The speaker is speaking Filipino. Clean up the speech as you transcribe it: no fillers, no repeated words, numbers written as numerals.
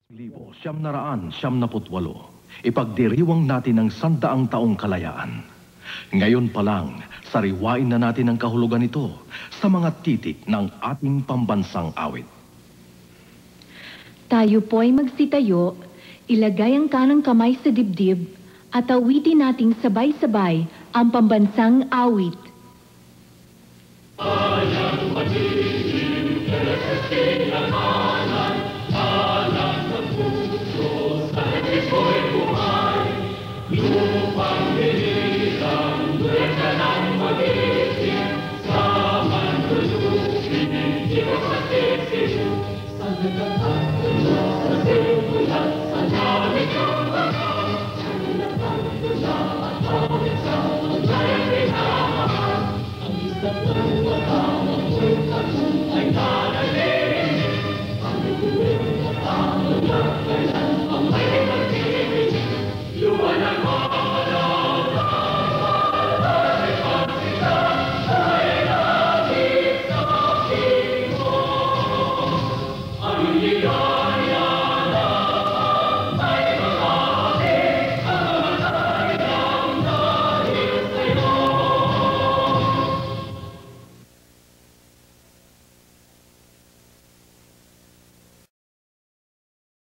1978, ipagdiriwang natin ang 100 taong kalayaan. Ngayon pa lang, sariwain na natin ang kahulugan nito sa mga titik ng ating pambansang awit. Tayo po'y magsitayo, ilagay ang kanang kamay sa dibdib, at awitin nating sabay-sabay ang pambansang awit.